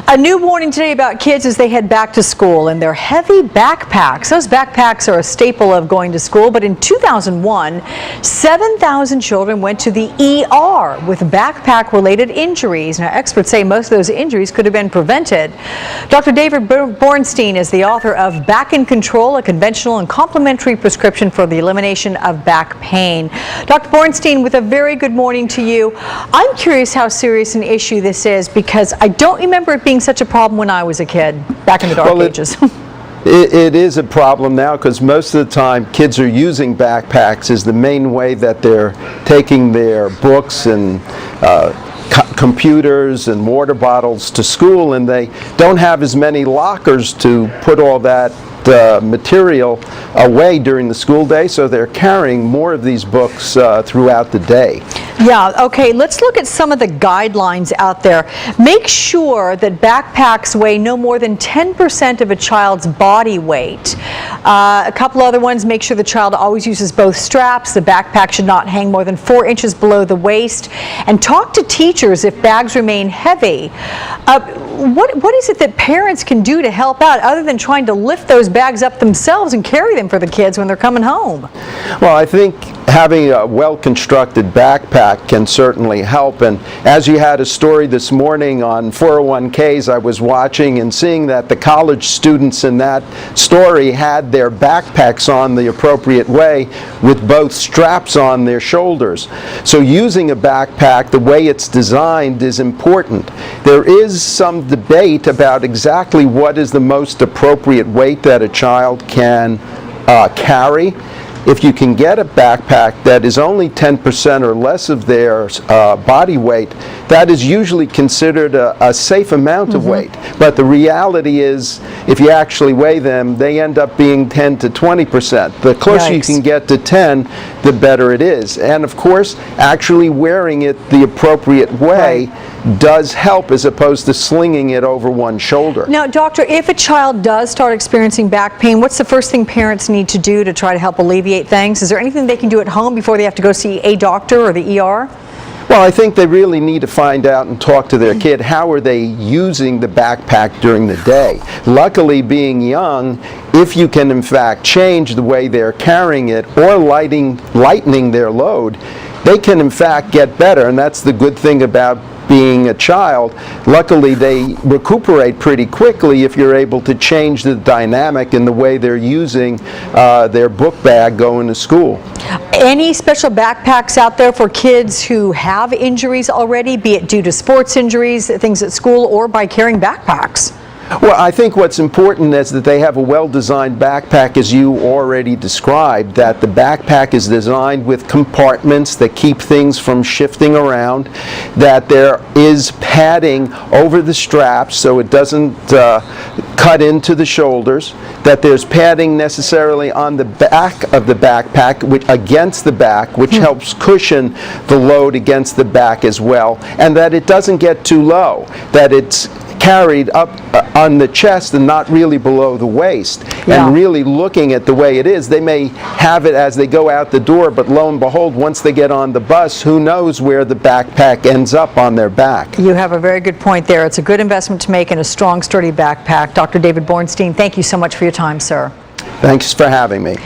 A new warning today about kids as they head back to school and their heavy backpacks. Those backpacks are a staple of going to school, but in 2001, 7,000 children went to the ER with backpack-related injuries. Now, experts say most of those injuries could have been prevented. Dr. David Borenstein is the author of Back in Control, a conventional and complementary prescription for the elimination of back pain. Dr. Borenstein, with a very good morning to you. I'm curious how serious an issue this is, because I don't remember it being such a problem when I was a kid, back in the dark ages. It is a problem now, because most of the time kids are using backpacks as the main way that they're taking their books and computers and water bottles to school, and they don't have as many lockers to put all that material away during the school day, so they're carrying more of these books throughout the day. Yeah, okay, let's look at some of the guidelines out there. Make sure that backpacks weigh no more than 10% of a child's body weight. A couple other ones: make sure the child always uses both straps. The backpack should not hang more than 4 inches below the waist. And talk to teachers if bags remain heavy. What is it that parents can do to help out, other than trying to lift those bags up themselves and carry them for the kids when they're coming home? Well, I think having a well-constructed backpack can certainly help. And as you had a story this morning on 401ks, I was watching and seeing that the college students in that story had their backpacks on the appropriate way with both straps on their shoulders. So using a backpack the way it's designed is important. There is some debate about exactly what is the most appropriate weight that a child can carry. If you can get a backpack that is only 10% or less of their body weight, that is usually considered a safe amount of weight. But the reality is, if you actually weigh them, they end up being 10 to 20%. The closer you can get to 10, the better it is. And of course, actually wearing it the appropriate way does help, as opposed to slinging it over one shoulder. Now, doctor, if a child does start experiencing back pain, what's the first thing parents need to do to try to help alleviate things? Is there anything they can do at home before they have to go see a doctor or the ER? Well, I think they really need to find out and talk to their kid. How are they using the backpack during the day? Luckily, being young, if you can in fact change the way they're carrying it or lightening their load, they can in fact get better. And that's the good thing about being a child. Luckily, they recuperate pretty quickly if you're able to change the dynamic in the way they're using their book bag going to school. Any special backpacks out there for kids who have injuries already, be it due to sports injuries, things at school, or by carrying backpacks? Well, I think what's important is that they have a well-designed backpack, as you already described, that the backpack is designed with compartments that keep things from shifting around, that there is padding over the straps so it doesn't cut into the shoulders, that there's padding necessarily on the back of the backpack, against the back, which helps cushion the load against the back as well, and that it doesn't get too low, that it's carried up on the chest and not really below the waist. And really looking at the way it is, they may have it as they go out the door, but lo and behold, once they get on the bus, who knows where the backpack ends up on their back. You have a very good point there. It's a good investment to make in a strong, sturdy backpack. Dr. David Borenstein, thank you so much for your time, sir. Thanks for having me.